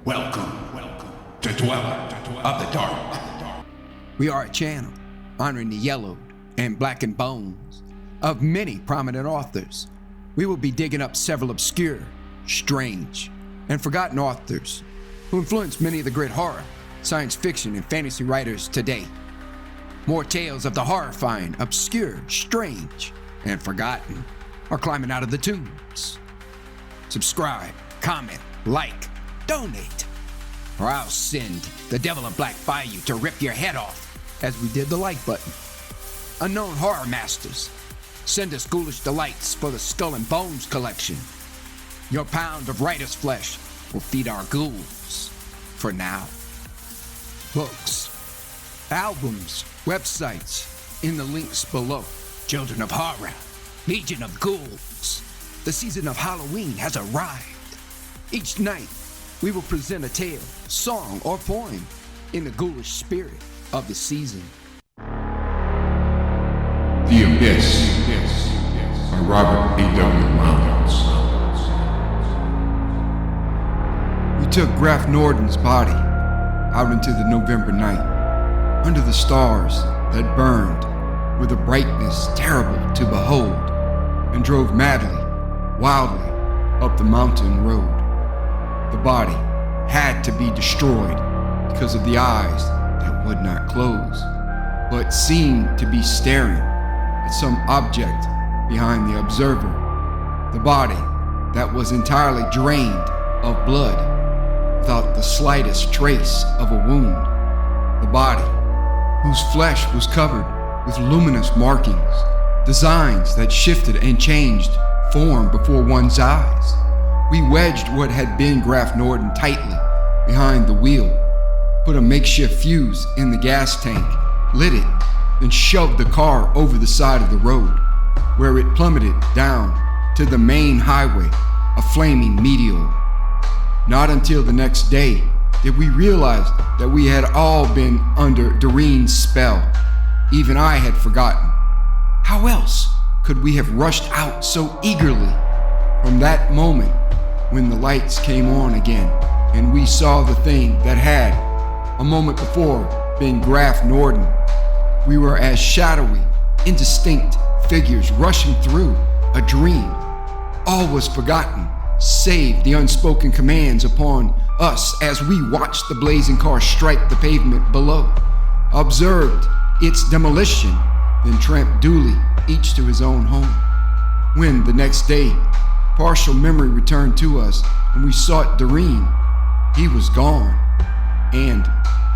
Welcome to Dweller of the Dark. We are a channel honoring the yellowed and blackened bones of many prominent authors. We will be digging up several obscure, strange, and forgotten authors who influenced many of the great horror, science fiction, and fantasy writers today. More tales of the horrifying, obscure, strange, and forgotten are climbing out of the tombs. Subscribe, comment, like, donate, or I'll send the devil of black by you to rip your head off as we did the like button. Unknown horror masters, send us ghoulish delights for the Skull and Bones collection. Your pound of writer's flesh will feed our ghouls for now. Books, albums, websites in the links below. Children of Horror, Legion of Ghouls. The season of Halloween has arrived. Each night, we will present a tale, song, or poem in the ghoulish spirit of the season. The Abyss by Robert A.W. Lowndes. We took Graf Norden's body out into the November night, under the stars that burned with a brightness terrible to behold, and drove madly, wildly up the mountain road. The body had to be destroyed because of the eyes that would not close, but seemed to be staring at some object behind the observer. The body that was entirely drained of blood, without the slightest trace of a wound. The body whose flesh was covered with luminous markings, designs that shifted and changed form before one's eyes. We wedged what had been Graf Norden tightly behind the wheel, put a makeshift fuse in the gas tank, lit it, then shoved the car over the side of the road, where it plummeted down to the main highway, a flaming meteor. Not until the next day did we realize that we had all been under Doreen's spell. Even I had forgotten. How else could we have rushed out so eagerly? From that moment, when the lights came on again, and we saw the thing that had, a moment before, been Graf Norden, we were as shadowy, indistinct figures rushing through a dream. All was forgotten, save the unspoken commands upon us as we watched the blazing car strike the pavement below, observed its demolition, then tramped duly, each to his own home. When, the next day, partial memory returned to us and we sought Doreen, he was gone. And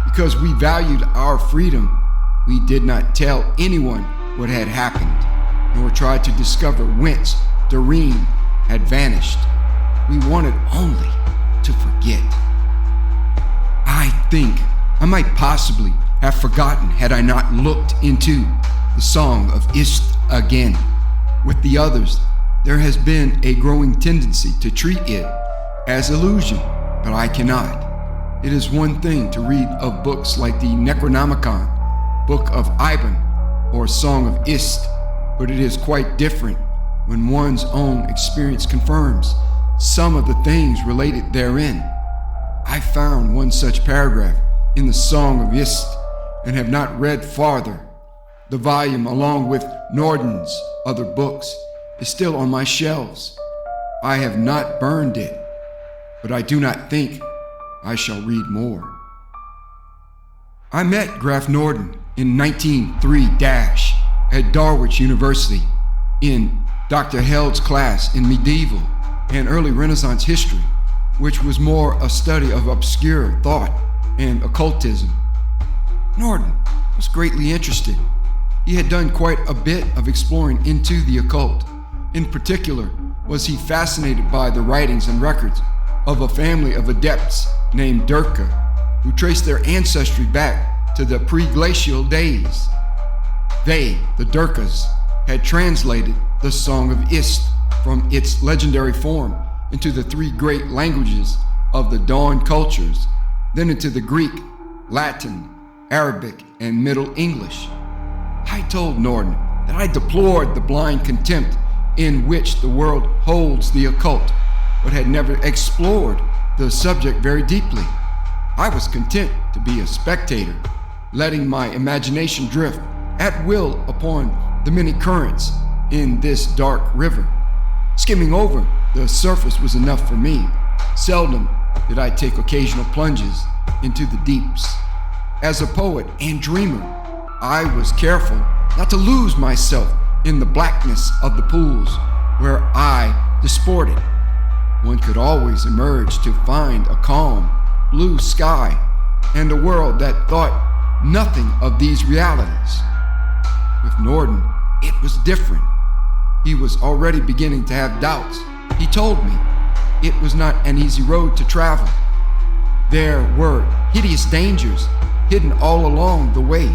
because we valued our freedom, we did not tell anyone what had happened, nor try to discover whence Doreen had vanished. We wanted only to forget. I think I might possibly have forgotten had I not looked into the Song of Ist again. With the others, there has been a growing tendency to treat it as illusion, but I cannot. It is one thing to read of books like the Necronomicon, Book of Ivan, or Song of Ist, but it is quite different when one's own experience confirms some of the things related therein. I found one such paragraph in the Song of Ist and have not read farther. The volume, along with Norden's other books, is still on my shelves. I have not burned it, but I do not think I shall read more. I met Graf Norden in 1903- at Darwich University in Dr. Held's class in medieval and early Renaissance history, which was more a study of obscure thought and occultism. Norden was greatly interested. He had done quite a bit of exploring into the occult. In particular, was he fascinated by the writings and records of a family of adepts named Durka, who traced their ancestry back to the pre-glacial days. They, the Durkas, had translated the Song of Ist from its legendary form into the three great languages of the Dawn cultures, then into the Greek, Latin, Arabic, and Middle English. I told Norden that I deplored the blind contempt in which the world holds the occult, but had never explored the subject very deeply. I was content to be a spectator, letting my imagination drift at will upon the many currents in this dark river. Skimming over the surface was enough for me. Seldom did I take occasional plunges into the deeps. As a poet and dreamer, I was careful not to lose myself in the blackness of the pools where I disported. One could always emerge to find a calm, blue sky and a world that thought nothing of these realities. With Norden, it was different. He was already beginning to have doubts. He told me it was not an easy road to travel. There were hideous dangers hidden all along the way,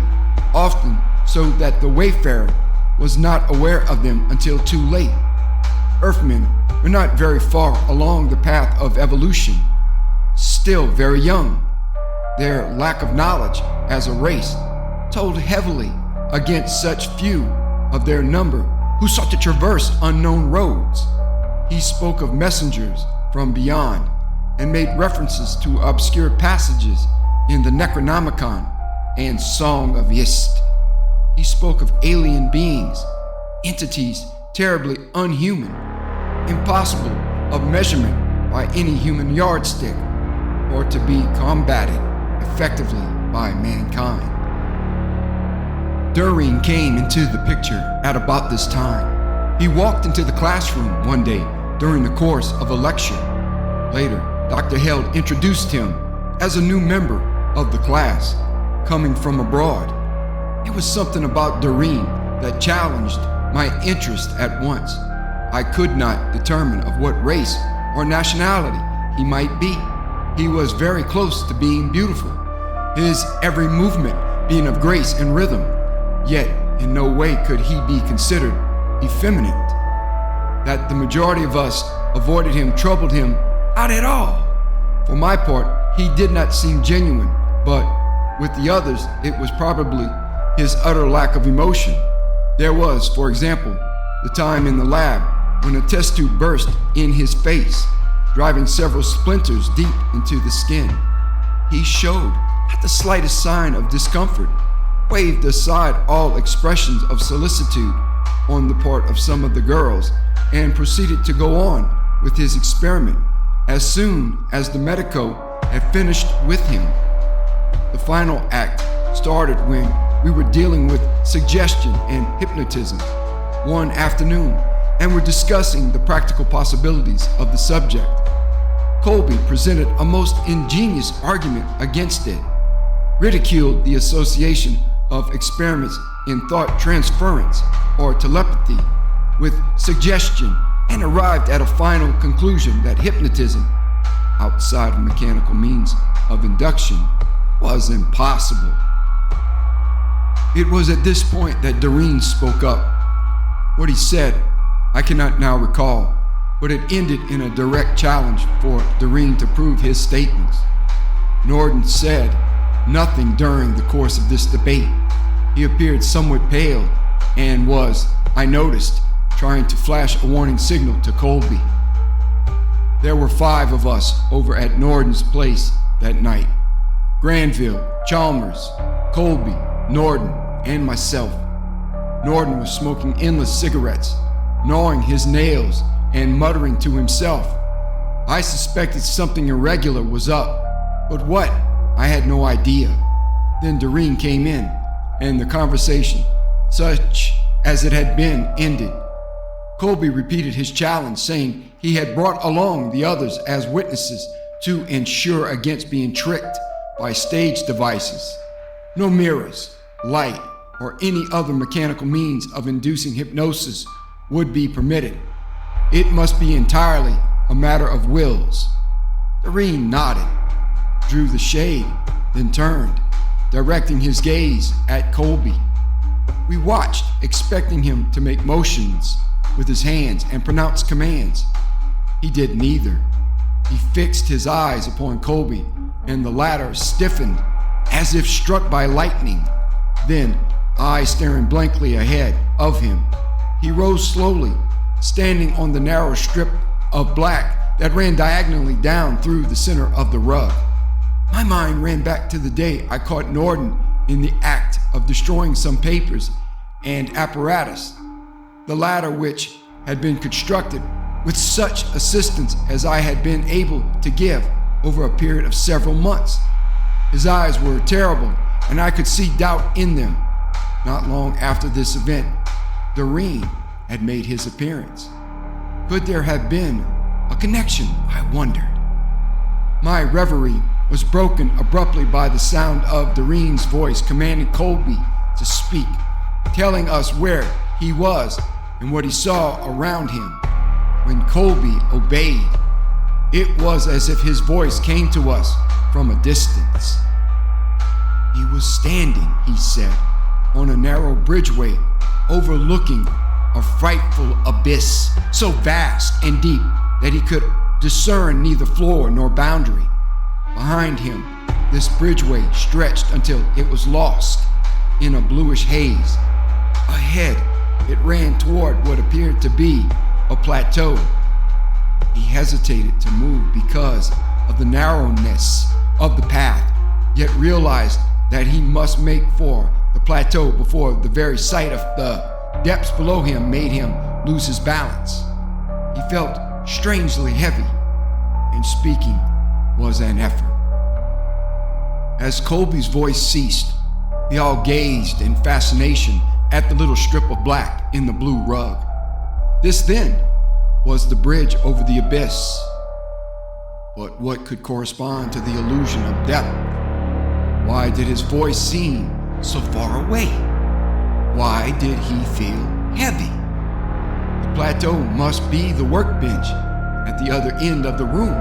often so that the wayfarer was not aware of them until too late. Earthmen were not very far along the path of evolution, still very young. Their lack of knowledge as a race told heavily against such few of their number who sought to traverse unknown roads. He spoke of messengers from beyond and made references to obscure passages in the Necronomicon and Song of Yst. He spoke of alien beings, entities terribly unhuman, impossible of measurement by any human yardstick, or to be combated effectively by mankind. Doreen came into the picture at about this time. He walked into the classroom one day during the course of a lecture. Later, Dr. Held introduced him as a new member of the class, coming from abroad. It was something about Doreen that challenged my interest at once. I could not determine of what race or nationality he might be. He was very close to being beautiful, his every movement being of grace and rhythm, yet in no way could he be considered effeminate. That the majority of us avoided him troubled him not at all. For my part, he did not seem genuine, but with the others, it was probably his utter lack of emotion. There was, for example, the time in the lab when a test tube burst in his face, driving several splinters deep into the skin. He showed not the slightest sign of discomfort, waved aside all expressions of solicitude on the part of some of the girls, and proceeded to go on with his experiment as soon as the medico had finished with him. The final act started when we were dealing with suggestion and hypnotism one afternoon and were discussing the practical possibilities of the subject. Colby presented a most ingenious argument against it, ridiculed the association of experiments in thought transference or telepathy with suggestion, and arrived at a final conclusion that hypnotism, outside of mechanical means of induction, was impossible. It was at this point that Doreen spoke up. What he said, I cannot now recall, but it ended in a direct challenge for Doreen to prove his statements. Norden said nothing during the course of this debate. He appeared somewhat pale and was, I noticed, trying to flash a warning signal to Colby. There were 5 of us over at Norden's place that night. Granville, Chalmers, Colby, Norden, and myself. Norden was smoking endless cigarettes, gnawing his nails and muttering to himself. I suspected something irregular was up, but what? I had no idea. Then Doreen came in, and the conversation, such as it had been, ended. Colby repeated his challenge, saying he had brought along the others as witnesses to ensure against being tricked by stage devices. No mirrors, light, or any other mechanical means of inducing hypnosis would be permitted. It must be entirely a matter of wills. Doreen nodded, drew the shade, then turned, directing his gaze at Colby. We watched, expecting him to make motions with his hands and pronounce commands. He did neither. He fixed his eyes upon Colby, and the latter stiffened as if struck by lightning. Then, eyes staring blankly ahead of him, he rose slowly, standing on the narrow strip of black that ran diagonally down through the center of the rug. My mind ran back to the day I caught Norden in the act of destroying some papers and apparatus, the latter which had been constructed with such assistance as I had been able to give over a period of several months. His eyes were terrible, and I could see doubt in them. Not long after this event, Doreen had made his appearance. Could there have been a connection, I wondered? My reverie was broken abruptly by the sound of Doreen's voice commanding Colby to speak, telling us where he was and what he saw around him. When Colby obeyed, it was as if his voice came to us from a distance. He was standing, he said, on a narrow bridgeway overlooking a frightful abyss, so vast and deep that he could discern neither floor nor boundary. Behind him, this bridgeway stretched until it was lost in a bluish haze. Ahead, it ran toward what appeared to be a plateau. He hesitated to move because of the narrowness of the path, yet realized that he must make for the plateau before the very sight of the depths below him made him lose his balance. He felt strangely heavy, and speaking was an effort. As Colby's voice ceased, they all gazed in fascination at the little strip of black in the blue rug. This then was the bridge over the abyss. But what could correspond to the illusion of depth? Why did his voice seem so far away? Why did he feel heavy? The plateau must be the workbench at the other end of the room.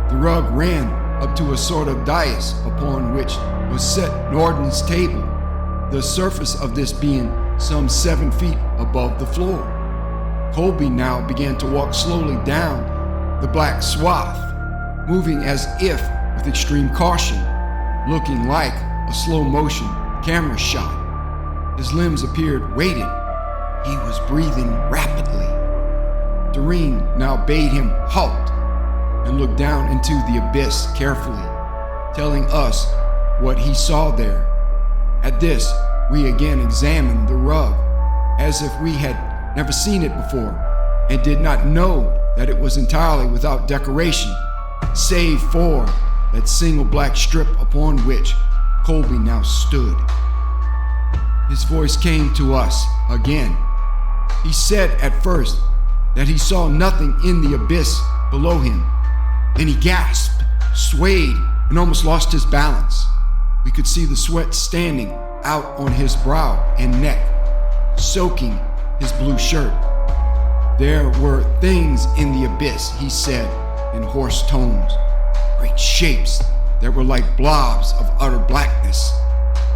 The rug ran up to a sort of dais upon which was set Norden's table, the surface of this being some 7 feet above the floor. Colby now began to walk slowly down the black swath, moving as if with extreme caution, looking like a slow-motion camera shot. His limbs appeared weighted. He was breathing rapidly. Doreen now bade him halt and look down into the abyss carefully, telling us what he saw there. At this, we again examined the rug, as if we had never seen it before, and did not know that it was entirely without decoration, save for that single black strip upon which Colby now stood. His voice came to us again. He said at first that he saw nothing in the abyss below him. Then he gasped, swayed, and almost lost his balance. We could see the sweat standing out on his brow and neck, soaking his blue shirt. There were things in the abyss, he said in hoarse tones, great shapes that were like blobs of utter blackness,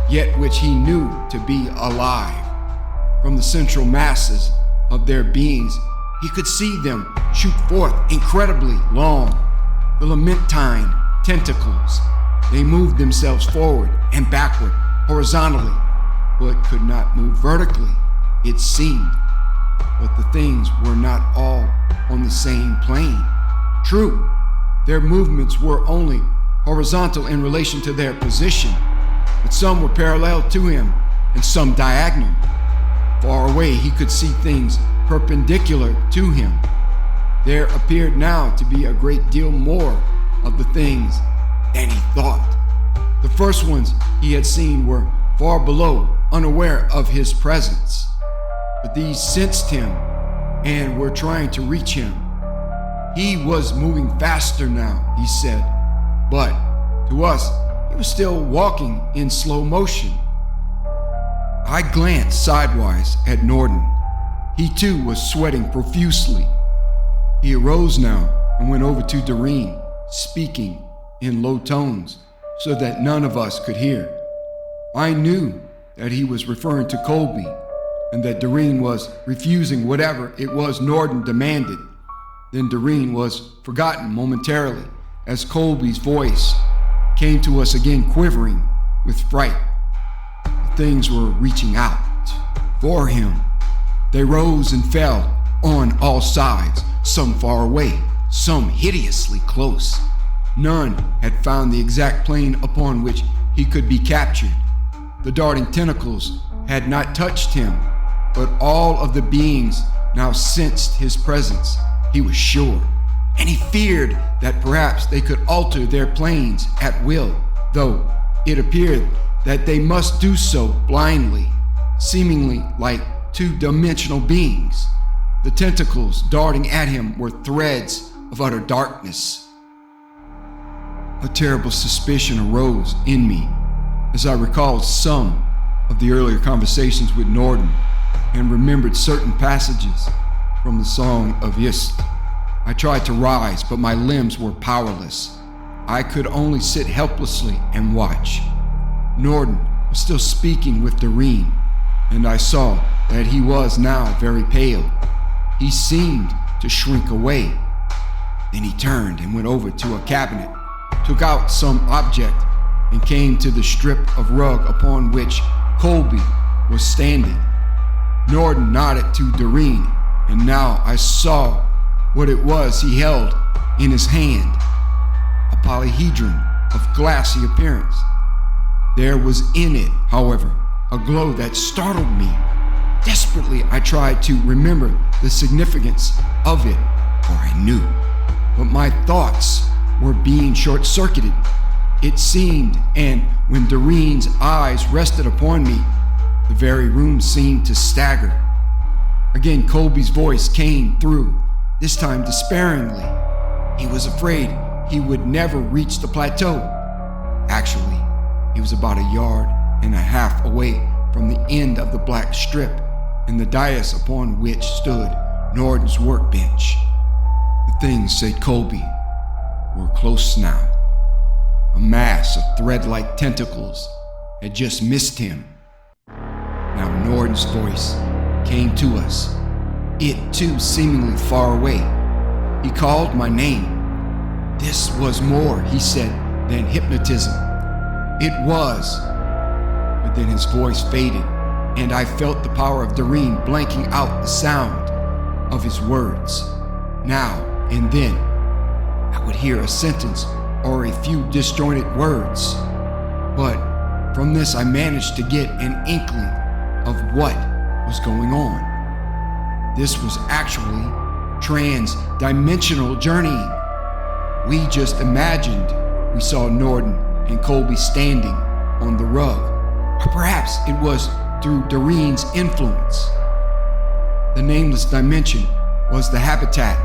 yet which he knew to be alive. From the central masses of their beings, he could see them shoot forth incredibly long, filamentine tentacles. They moved themselves forward and backward, horizontally, but could not move vertically, it seemed. But the things were not all on the same plane. True, their movements were only horizontal in relation to their position, but some were parallel to him and some diagonal. Far away, he could see things perpendicular to him. There appeared now to be a great deal more of the things than he thought. The first ones he had seen were far below, unaware of his presence. But these sensed him and were trying to reach him. He was moving faster now, he said, but to us, he was still walking in slow motion. I glanced sidewise at Norden. He too was sweating profusely. He arose now and went over to Doreen, speaking in low tones so that none of us could hear. I knew that he was referring to Colby and that Doreen was refusing whatever it was Norden demanded. Then Doreen was forgotten momentarily as Colby's voice came to us again, quivering with fright. The things were reaching out for him. They rose and fell on all sides, some far away, some hideously close. None had found the exact plane upon which he could be captured. The darting tentacles had not touched him, but all of the beings now sensed his presence, he was sure. And he feared that perhaps they could alter their planes at will, though it appeared that they must do so blindly, seemingly like two-dimensional beings. The tentacles darting at him were threads of utter darkness. A terrible suspicion arose in me as I recalled some of the earlier conversations with Norden and remembered certain passages from the Song of Yst. I tried to rise, but my limbs were powerless. I could only sit helplessly and watch. Norden was still speaking with Doreen, and I saw that he was now very pale. He seemed to shrink away. Then he turned and went over to a cabinet, took out some object, and came to the strip of rug upon which Colby was standing. Norden nodded to Doreen, and now I saw what it was he held in his hand, a polyhedron of glassy appearance. There was in it, however, a glow that startled me. Desperately, I tried to remember the significance of it, for I knew, but my thoughts were being short-circuited. It seemed, and when Doreen's eyes rested upon me, the very room seemed to stagger. Again, Colby's voice came through, this time despairingly. He was afraid he would never reach the plateau. Actually, he was about 1.5 yards away from the end of the black strip and the dais upon which stood Norden's workbench. The things, said Colby, were close now. A mass of thread-like tentacles had just missed him. Now Norden's voice came to us, it too seemingly far away. He called my name. This was more, he said, than hypnotism. It was. But then his voice faded, and I felt the power of Doreen blanking out the sound of his words. Now and then, I would hear a sentence or a few disjointed words. But from this, I managed to get an inkling of what was going on. This was actually trans-dimensional journeying. We just imagined we saw Norden and Colby standing on the rug, or perhaps it was through Doreen's influence. The nameless dimension was the habitat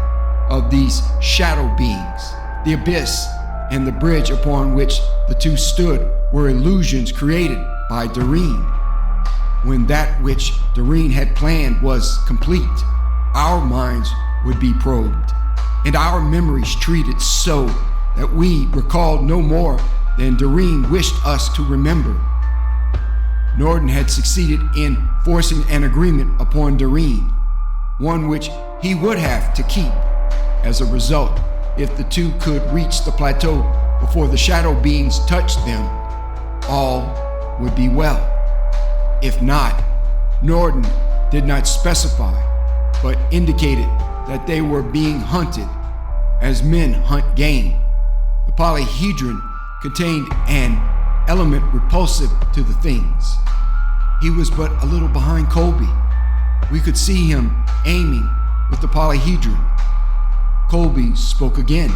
of these shadow beings. The abyss and the bridge upon which the two stood were illusions created by Doreen. When that which Doreen had planned was complete, our minds would be probed, and our memories treated so that we recalled no more than Doreen wished us to remember. Norden had succeeded in forcing an agreement upon Doreen, one which he would have to keep. As a result, if the two could reach the plateau before the shadow beings touched them, all would be well. If not, Norden did not specify, but indicated that they were being hunted as men hunt game. The polyhedron contained an element repulsive to the things. He was but a little behind Colby. We could see him aiming with the polyhedron. Colby spoke again,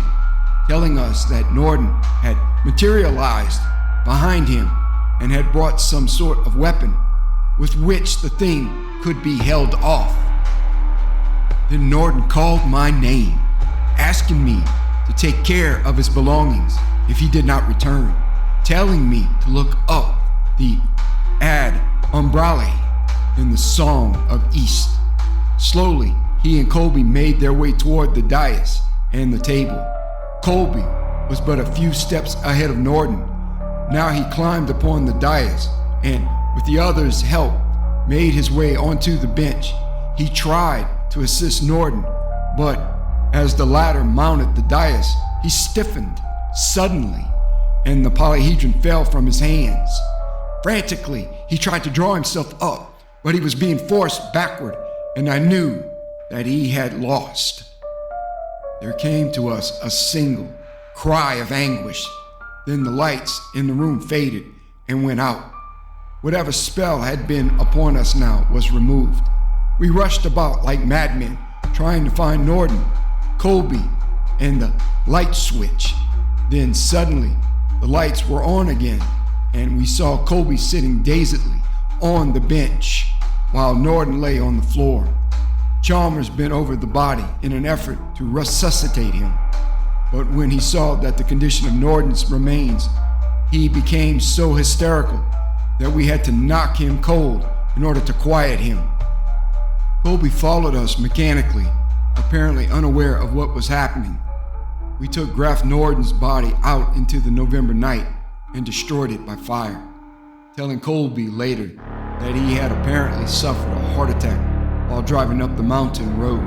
telling us that Norden had materialized behind him and had brought some sort of weapon with which the thing could be held off. Then Norden called my name, asking me to take care of his belongings if he did not return, telling me to look up the ad umbrale in the Song of Yst. Slowly, he and Colby made their way toward the dais and the table. Colby was but a few steps ahead of Norden. Now he climbed upon the dais and, with the others' help, made his way onto the bench. He tried to assist Norden, but as the latter mounted the dais, he stiffened suddenly, and the polyhedron fell from his hands. Frantically, he tried to draw himself up, but he was being forced backward, and I knew that he had lost. there came to us a single cry of anguish. Then the lights in the room faded and went out. Whatever spell had been upon us now was removed. We rushed about like madmen, trying to find Norden, Colby, and the light switch. Then suddenly, the lights were on again, and we saw Colby sitting dazedly on the bench, while Norden lay on the floor. Chalmers bent over the body in an effort to resuscitate him. But when he saw that the condition of Norden's remains, he became so hysterical that we had to knock him cold in order to quiet him. Colby followed us mechanically, apparently unaware of what was happening. We took Graf Norden's body out into the November night and destroyed it by fire, telling Colby later that he had apparently suffered a heart attack while driving up the mountain road.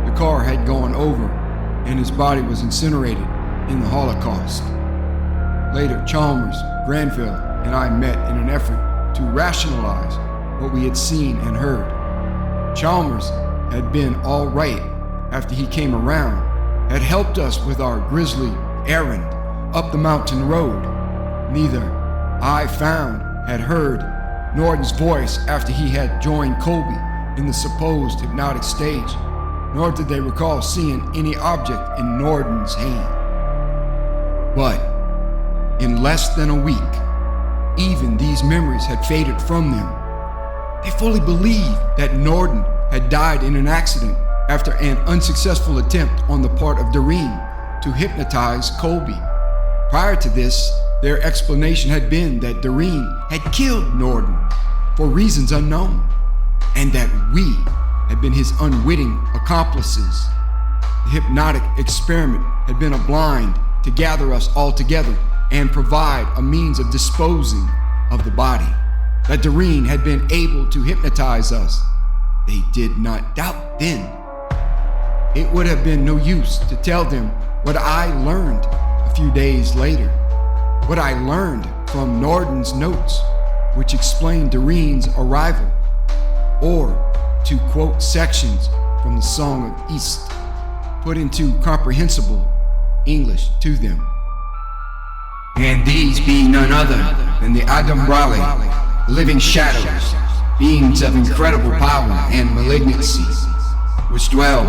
The car had gone over and his body was incinerated in the Holocaust. Later, Chalmers, Granville, and I met in an effort to rationalize what we had seen and heard. Chalmers had been all right after he came around, had helped us with our grisly errand up the mountain road. Neither I had heard Norden's voice after he had joined Colby in the supposed hypnotic stage, nor did they recall seeing any object in Norden's hand. But in less than a week, even these memories had faded from them. They fully believed that Norden had died in an accident after an unsuccessful attempt on the part of Doreen to hypnotize Colby. Prior to this, their explanation had been that Doreen had killed Norden for reasons unknown, and that we had been his unwitting accomplices. The hypnotic experiment had been a blind to gather us all together and provide a means of disposing of the body. That Doreen had been able to hypnotize us, they did not doubt then. It would have been no use to tell them what I learned a few days later, what I learned from Norden's notes, which explained Doreen's arrival, or to quote sections from the Song of East, put into comprehensible English to them. And these being none other than the Adambrali, living shadows, beings of incredible power and malignancy, which dwell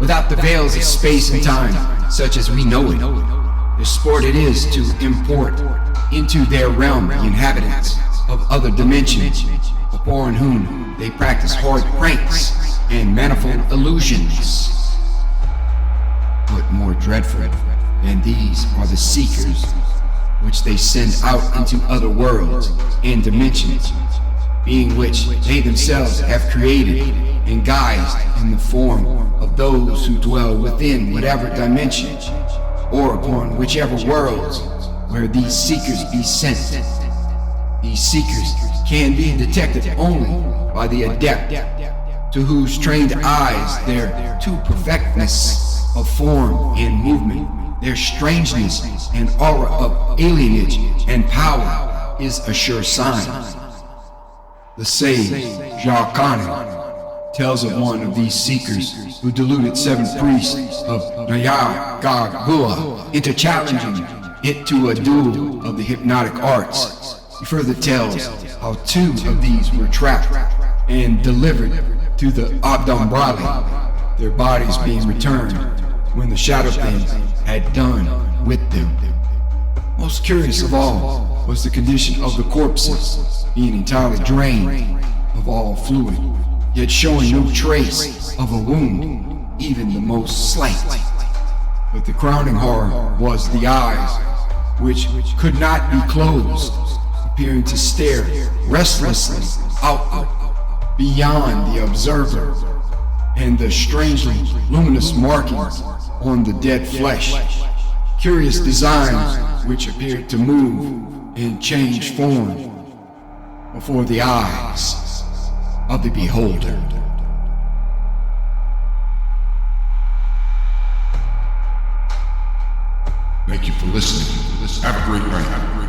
without the veils of space and time, such as we know it. Their sport it is to import into their realm the inhabitants of other dimensions, upon whom they practice horrid pranks and manifold illusions. But more dreadful than these are the seekers, which they send out into other worlds and dimensions, being which they themselves have created and guised in the form of those who dwell within whatever dimension, or upon whichever worlds where these seekers be sent. These seekers can be detected only by the adept, to whose trained eyes their too perfectness of form and movement, their strangeness and aura of alienage and power is a sure sign. The sage Jacques tells of one of these seekers who deluded 7 priests of Nyargathotep into challenging it to a duel of the hypnotic arts. He further tells how 2 of these were trapped and delivered to the Adambrali, their bodies being returned when the Shadow Thing had done with them. Most curious of all was the condition of the corpses, being entirely drained of all fluid, yet showing no trace of a wound, even the most slight. But the crowning horror was the eyes, which could not be closed, appearing to stare restlessly outward beyond the observer, and the strangely luminous markings on the dead flesh, curious designs which appeared to move and change form before the eyes of the beholder. Thank you for listening. Have a great night.